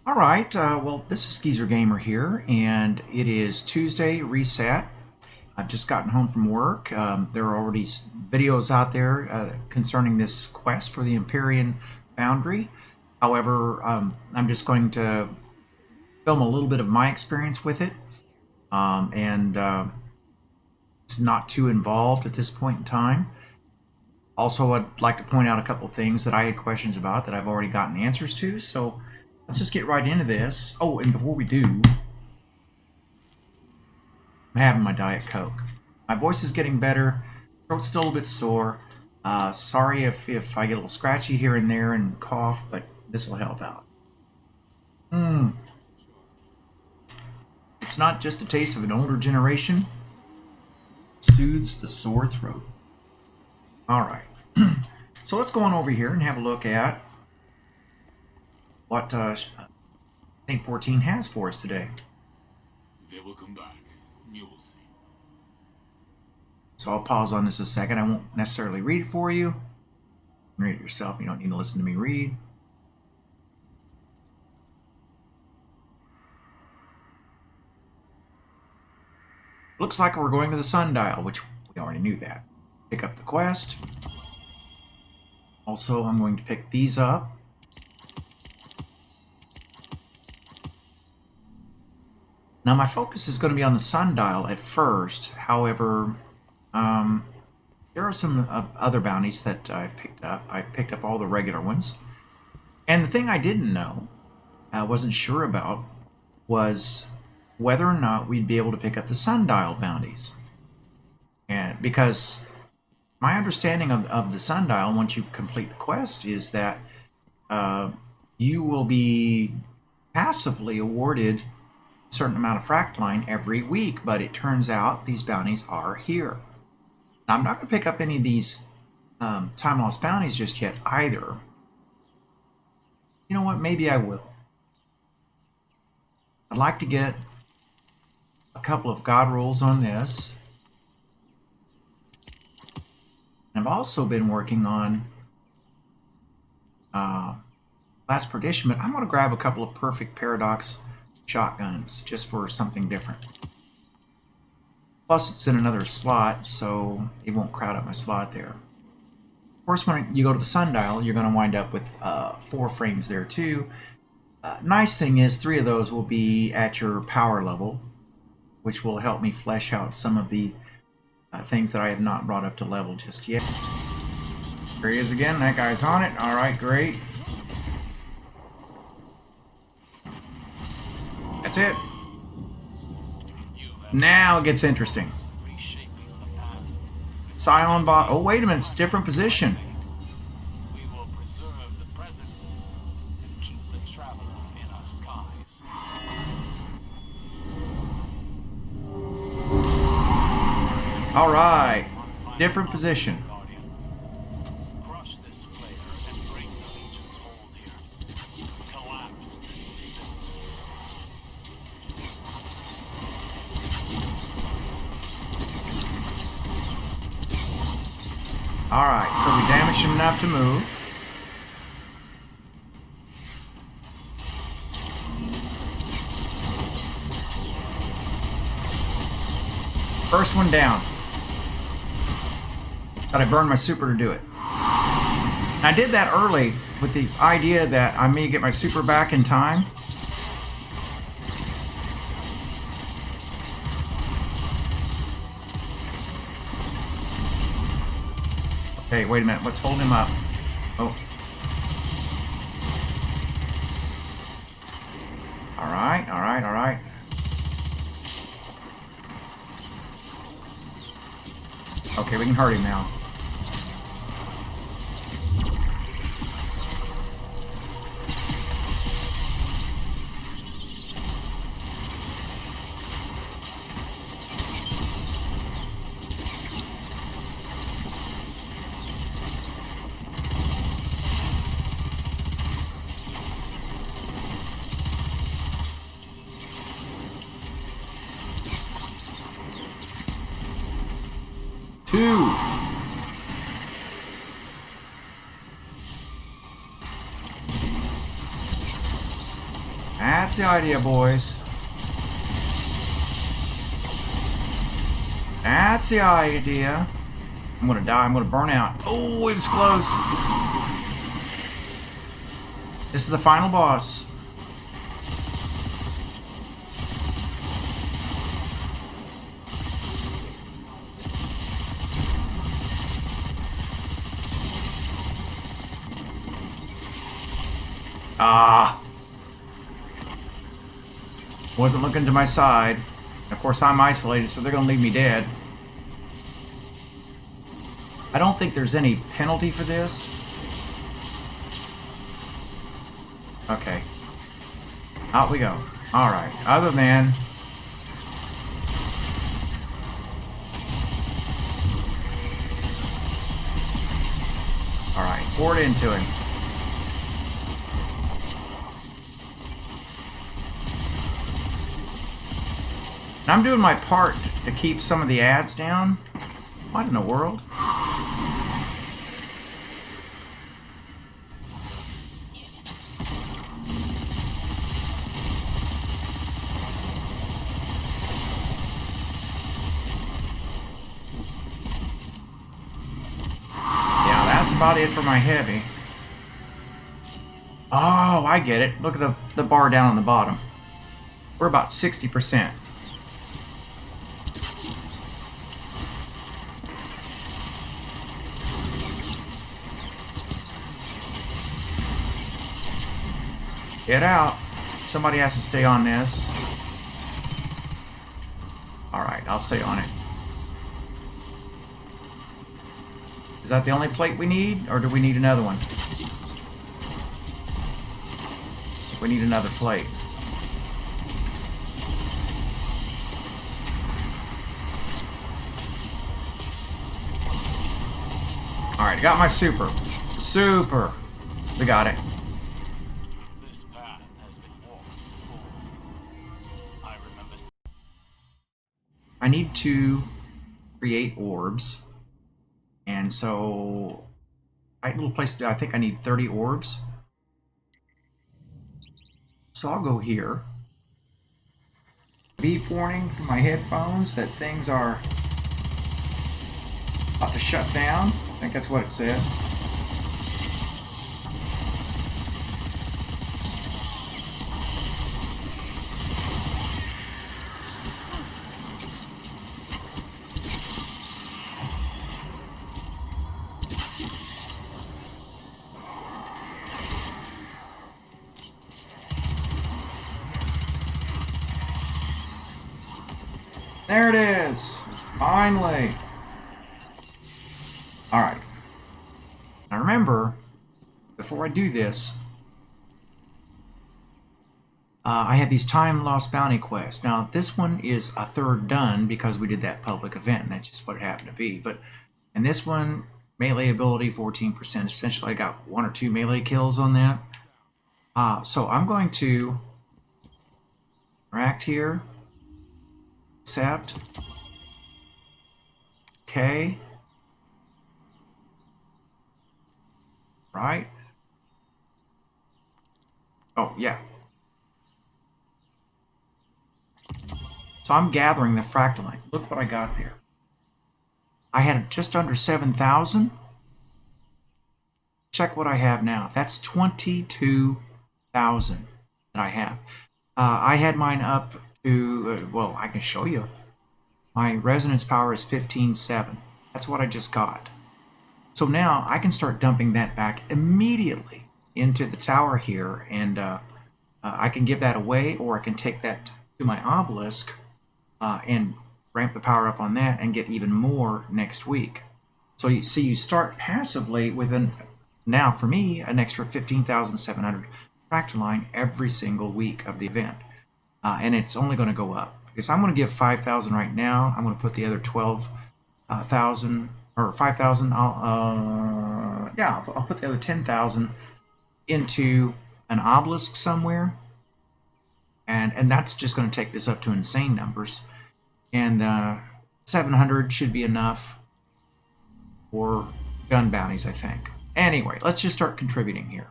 Alright, well, this is Geezer Gamer here, and it is Tuesday reset. I've just gotten home from work. There are already videos out there concerning this quest for the Empyrean Foundry. However, I'm just going to film a little bit of my experience with it, and it's not too involved at this point in time. Also, I'd like to point out a couple things that I had questions about that I've already gotten answers to, so let's just get right into this. Oh, and before we do, I'm having my Diet Coke. My voice is getting better. Throat's still a bit sore. Sorry if I get a little scratchy here and there and cough, but this will help out. It's not just a taste of an older generation. It soothes the sore throat. Alright. So let's go on over here and have a look at what I think 14 has for us today. They will come back. You will see. So I'll pause on this a second. I won't necessarily read it for you. Read it yourself. You don't need to listen to me read. Looks like we're going to the sundial, which we already knew that. Pick up the quest. Also, I'm going to pick these up. Now my focus is going to be on the sundial at first. However, there are some other bounties that I've picked up. I picked up all the regular ones. And the thing I didn't know, I wasn't sure about, was whether or not we'd be able to pick up the sundial bounties. And because my understanding of the sundial, once you complete the quest, is that you will be passively awarded certain amount of fractaline every week, but it turns out these bounties are here. Now, I'm not going to pick up any of these time lost bounties just yet either. You know what? Maybe I will. I'd like to get a couple of God rolls on this. I've also been working on Last Perdition, but I'm going to grab a couple of Perfect Paradox shotguns just for something different. Plus it's in another slot, so it won't crowd up my slot there. Of course, when you go to the sundial, you're going to wind up with 4 frames there too. Nice thing is 3 of those will be at your power level, which will help me flesh out some of the things that I have not brought up to level just yet. There he is again. That guy's on it. Alright, great. That's it. Now it gets interesting. Cylon bot. Oh, wait a minute. It's a different position. We will preserve the present and keep the traveler in our skies. All right. Different position. Crush this flare and bring the Legion's hold here. Collapse this system. Alright, so we damaged him enough to move. First one down. But I burned my super to do it. And I did that early with the idea that I may get my super back in time. Okay, wait a minute. Let's hold him up. Oh. Alright, alright, alright. Okay, we can hurt him now. Two. That's the idea, boys. That's the idea. I'm gonna die. I'm gonna burn out. Oh, it was close. This is the final boss. Ah. Wasn't looking to my side. Of course, I'm isolated, so they're gonna leave me dead. I don't think there's any penalty for this. Okay. Out we go. Alright. Other than... Alright. Pour it into him. And I'm doing my part to keep some of the ads down. What in the world? Yeah, that's about it for my heavy. Oh, I get it. Look at the bar down on the bottom. We're about 60%. Get out. Somebody has to stay on this. Alright, I'll stay on it. Is that the only plate we need, or do we need another one? We need another plate. Alright, got my super. Super. We got it. This path has been walked before. I remember. I need to create orbs. And so, tight little place to do. I think I need 30 orbs. So I'll go here. Beep warning from my headphones that things are about to shut down. I think that's what it said. There it is! Finally! Alright. Now remember, before I do this, I have these time lost bounty quests. Now this one is a third done because we did that public event, and that's just what it happened to be. But in this one, melee ability 14%. Essentially, I got 1 or 2 melee kills on that. So I'm going to interact here. Accept. Okay. Right. Oh, yeah. So I'm gathering the fractalite. Look what I got there. I had just under 7,000. Check what I have now. That's 22,000 that I have. I had mine up to, well, I can show you. My resonance power is 15.7. That's what I just got. So now I can start dumping that back immediately into the tower here, and I can give that away, or I can take that to my obelisk and ramp the power up on that and get even more next week. So you see, you start passively with now for me, an extra 15,700 fractaline every single week of the event. And it's only going to go up. Because I'm going to give 5,000 right now. I'm going to put the other 12,000 or 5,000. I'll put the other 10,000 into an obelisk somewhere, and that's just going to take this up to insane numbers. And 700 should be enough for gun bounties, I think. Anyway, let's just start contributing here.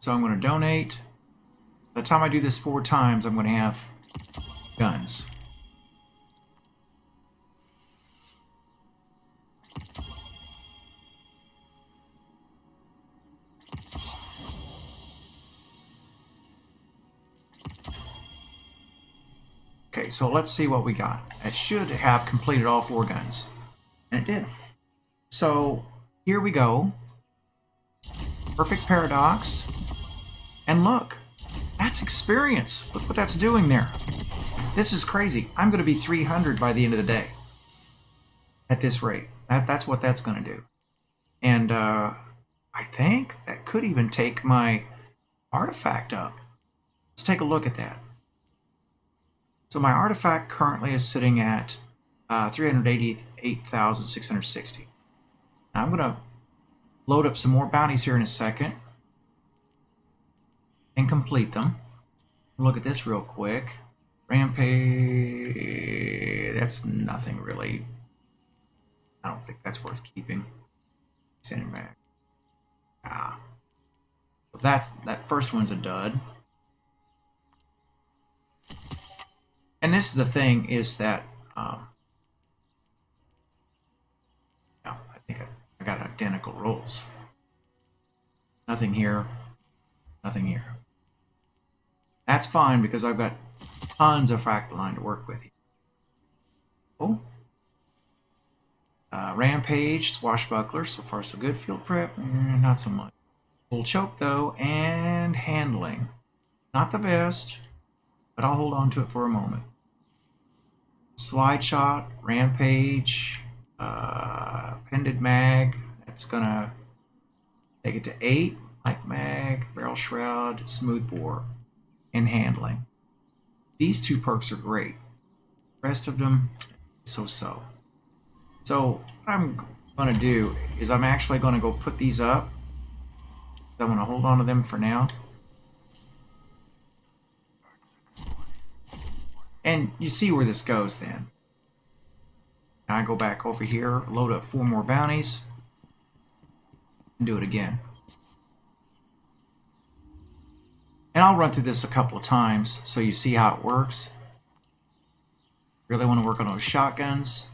So I'm going to donate. By the time I do this 4 times, I'm going to have guns. Okay, so let's see what we got. It should have completed all 4 guns. And it did. So here we go. Perfect paradox. And look, that's experience. Look what that's doing there. This is crazy. I'm going to be 300 by the end of the day. At this rate. That's what that's going to do. And I think that could even take my artifact up. Let's take a look at that. So my artifact currently is sitting at 388,660. Now I'm going to load up some more bounties here in a second and complete them. Look at this real quick. Rampage, that's nothing really. I don't think that's worth keeping. Send it back. So that first one's a dud. And this is the thing is that I think I got identical rolls. Nothing here, nothing here. That's fine because I've got tons of fractal line to work with here. Oh. Rampage, Swashbuckler, so far so good. Field Prep, not so much. Full Choke though, and Handling. Not the best, but I'll hold on to it for a moment. Slide Shot, Rampage, Pended Mag, that's gonna take it to 8. Light Mag, Barrel Shroud, Smooth Bore, and Handling. These 2 perks are great. The rest of them, so-so. So what I'm going to do is I'm actually going to go put these up. I'm going to hold on to them for now. And you see where this goes then. Now I go back over here, load up 4 more bounties, and do it again. And I'll run through this a couple of times so you see how it works. Really want to work on those shotguns.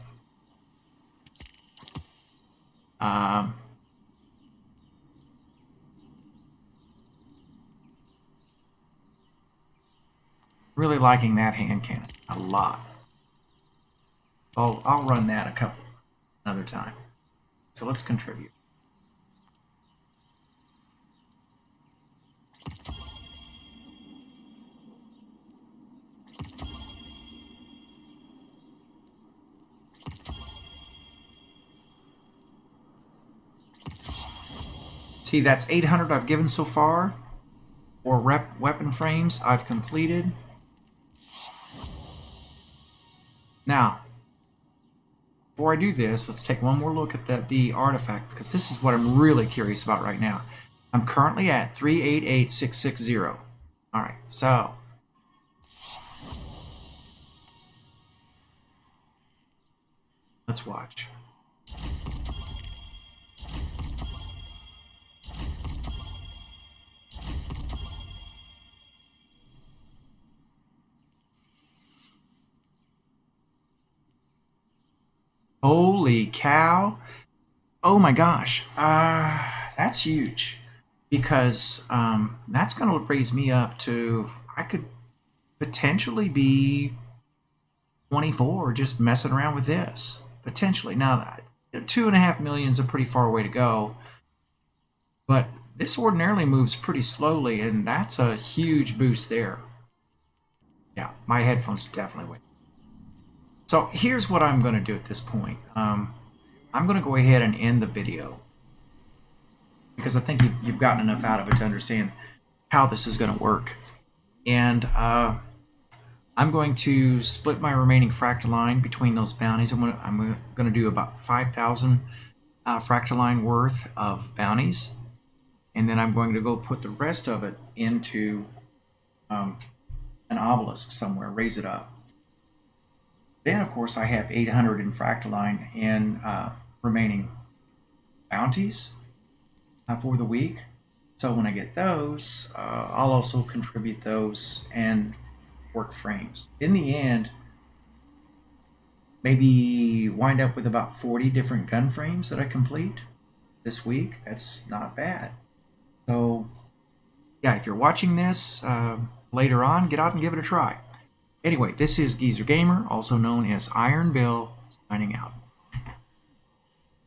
Really liking that hand cannon a lot. I'll run that another time. So let's contribute. See, that's 800 I've given so far. 4 weapon frames I've completed. Now, before I do this, let's take one more look at the artifact, because this is what I'm really curious about right now. I'm currently at 388,660. Alright, so let's watch. Holy cow. Oh my gosh. That's huge. Because that's going to raise me up to, I could potentially be 24 just messing around with this. Potentially. Now, 2.5 million is a pretty far way to go. But this ordinarily moves pretty slowly, and that's a huge boost there. Yeah, my headphones definitely went. So here's what I'm going to do at this point. I'm going to go ahead and end the video because I think you've gotten enough out of it to understand how this is going to work. And I'm going to split my remaining fractal line between those bounties. I'm going to do about 5,000 fractal line worth of bounties. And then I'm going to go put the rest of it into an obelisk somewhere, raise it up. Then, of course, I have 800 in fractal line in remaining bounties for the week. So when I get those, I'll also contribute those and work frames. In the end, maybe wind up with about 40 different gun frames that I complete this week. That's not bad. So yeah, if you're watching this later on, get out and give it a try. Anyway, this is Geezer Gamer, also known as Iron Bill, signing out.